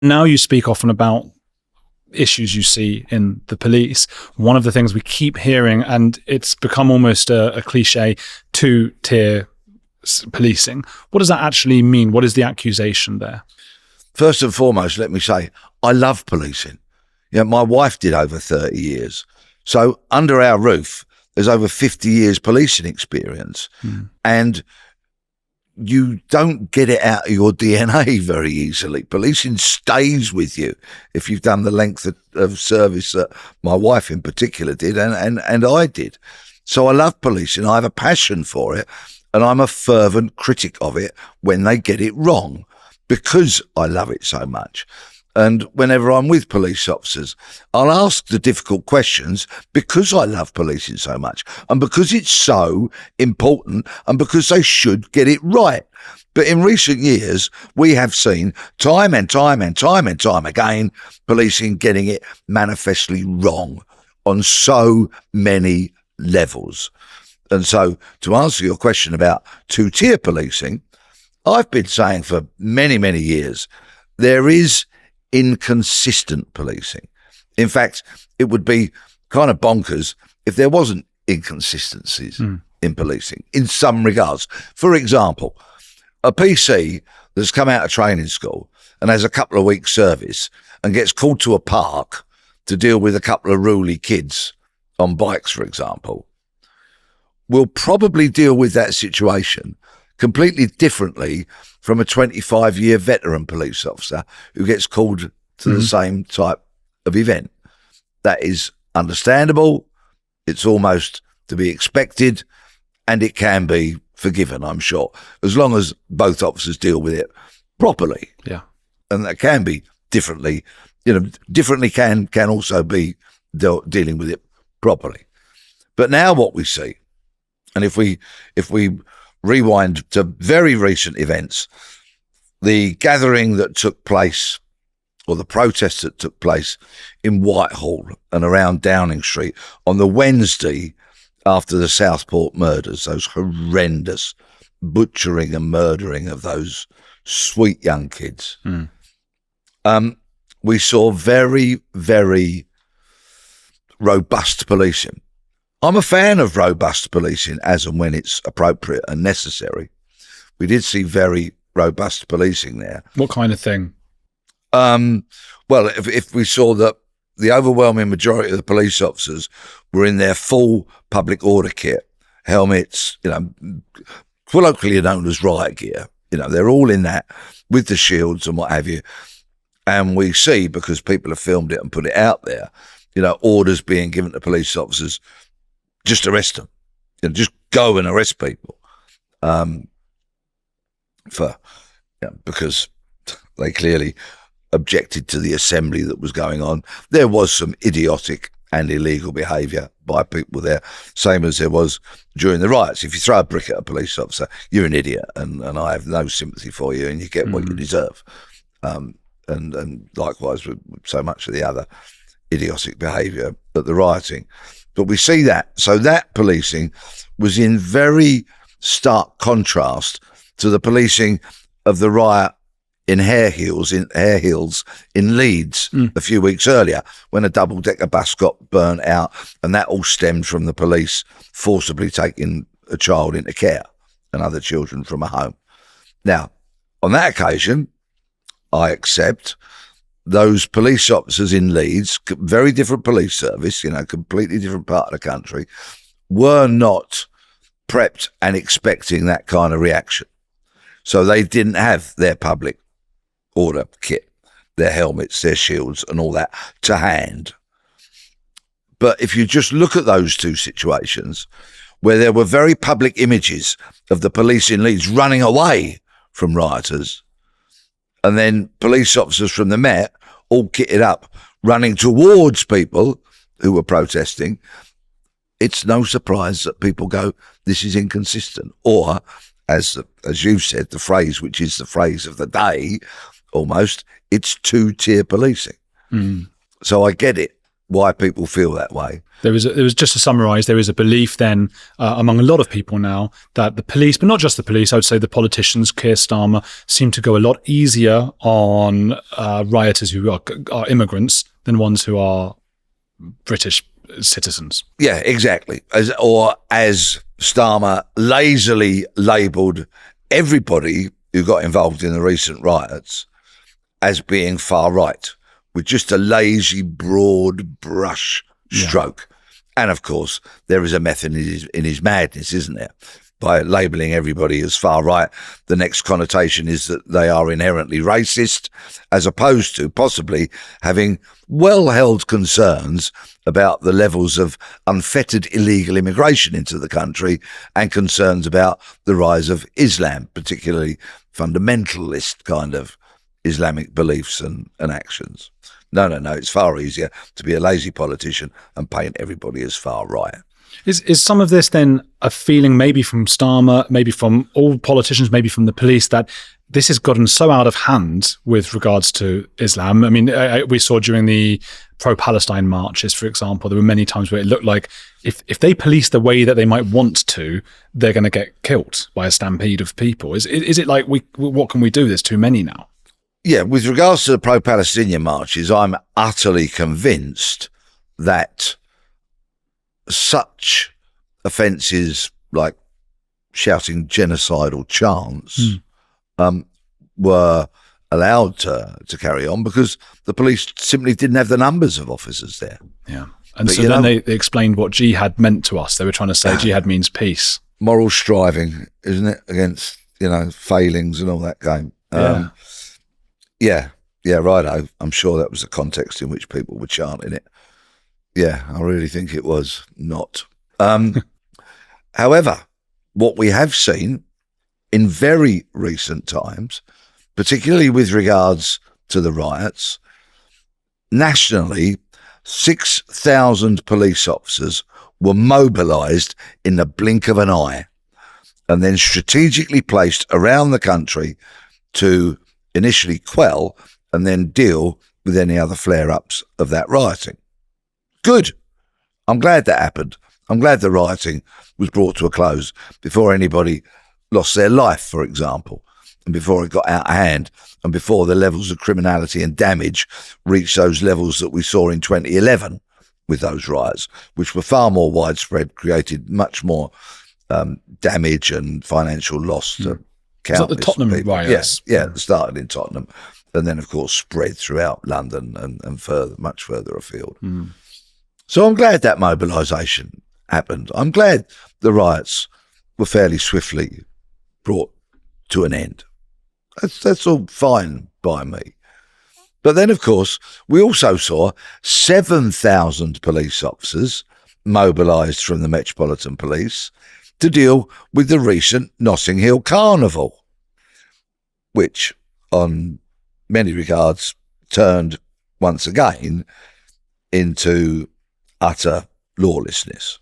Now you speak often about issues you see in the police. One of the things we keep hearing, and it's become almost a cliche, two-tier policing. What does that actually mean? What is the accusation there? First and foremost, let me say, I love policing. My wife did over 30 years. So under our roof, there's over 50 years policing experience. And you don't get it out of your DNA very easily. Policing stays with you if you've done the length of service that my wife in particular did and I did. So I love policing. I have a passion for it, and I'm a fervent critic of it when they get it wrong because I love it so much. And whenever I'm with police officers, I'll ask the difficult questions because I love policing so much and because it's so important and because they should get it right. But in recent years, we have seen time and time again, policing getting it manifestly wrong on so many levels. And so to answer your question about two-tier policing, I've been saying for many, many years, there is inconsistent policing. In fact, it would be kind of bonkers if there wasn't inconsistencies in policing in some regards. For example, a PC that's come out of training school and has a couple of weeks service and gets called to a park to deal with a couple of ruly kids on bikes, for example, will probably deal with that situation completely differently from a 25-year veteran police officer who gets called to the same type of event. That is understandable, it's almost to be expected, and it can be forgiven, I'm sure, as long as both officers deal with it properly. Yeah. And that can be differently, differently can also be dealing with it properly. But now what we see, and if we rewind to very recent events, the gathering that took place, or the protests that took place in Whitehall and around Downing Street on the Wednesday after the Southport murders, those horrendous butchering and murdering of those sweet young kids. We saw very, very robust policing. I'm a fan of robust policing as and when it's appropriate and necessary. We did see very robust policing there. What kind of thing? Well, if we saw that the overwhelming majority of the police officers were in their full public order kit, helmets, colloquially known as riot gear, they're all in that with the shields and what have you. And we see, because people have filmed it and put it out there, orders being given to police officers, just arrest them, just go and arrest people, because they clearly objected to the assembly that was going on. There was some idiotic and illegal behaviour by people there, same as there was during the riots. If you throw a brick at a police officer, you're an idiot, and I have no sympathy for you, and you get what you deserve. And likewise with so much of the other idiotic behaviour at the rioting. But we see that. So that policing was in very stark contrast to the policing of the riot in Hare Hills in Leeds a few weeks earlier, when a double-decker bus got burnt out, and that all stemmed from the police forcibly taking a child into care and other children from a home. Now, on that occasion, I accept those police officers in Leeds, very different police service, completely different part of the country, were not prepped and expecting that kind of reaction. So they didn't have their public order kit, their helmets, their shields and all that to hand. But if you just look at those two situations, where there were very public images of the police in Leeds running away from rioters, and then police officers from the Met, all kitted up, running towards people who were protesting, it's no surprise that people go, this is inconsistent. Or, as you've said, the phrase, which is the phrase of the day, almost, it's two-tier policing. So I get it. why people feel that way. There was just to summarise, there is a belief then among a lot of people now that the police, but not just the police, I would say the politicians, Keir Starmer, seem to go a lot easier on rioters who are immigrants than ones who are British citizens. Yeah, exactly. As Starmer lazily labelled everybody who got involved in the recent riots as being far right, with just a lazy, broad brush stroke. And of course, there is a method in his madness, isn't there? By labelling everybody as far right, the next connotation is that they are inherently racist, as opposed to possibly having well-held concerns about the levels of unfettered illegal immigration into the country and concerns about the rise of Islam, particularly fundamentalist kind of Islamic beliefs and actions. No, it's far easier to be a lazy politician and paint everybody as far right. Is some of this then a feeling maybe from Starmer, maybe from all politicians, maybe from the police, that this has gotten so out of hand with regards to Islam? I mean, we saw during the pro-Palestine marches, for example, there were many times where it looked like if they police the way that they might want to, they're going to get killed by a stampede of people. Is it like, what can we do? There's too many now. Yeah, with regards to the pro-Palestinian marches, I'm utterly convinced that such offences like shouting genocidal chants were allowed to carry on because the police simply didn't have the numbers of officers there. Yeah. And so then they explained what jihad meant to us. They were trying to say jihad means peace. Moral striving, isn't it, against, failings and all that game. Yeah, righto. I'm sure that was the context in which people were chanting it. Yeah, I really think it was not. However, what we have seen in very recent times, particularly with regards to the riots, nationally, 6,000 police officers were mobilised in the blink of an eye and then strategically placed around the country to initially quell and then deal with any other flare-ups of that rioting. Good. I'm glad that happened. I'm glad the rioting was brought to a close before anybody lost their life, for example, and before it got out of hand, and before the levels of criminality and damage reached those levels that we saw in 2011 with those riots, which were far more widespread, created much more damage and financial loss to countless the Tottenham people. riots. Yeah, it started in Tottenham and then, of course, spread throughout London and further, much further afield. So I'm glad that mobilisation happened. I'm glad the riots were fairly swiftly brought to an end. That's all fine by me. But then, of course, we also saw 7,000 police officers mobilised from the Metropolitan Police to deal with the recent Notting Hill Carnival, which, on many regards, turned once again into utter lawlessness.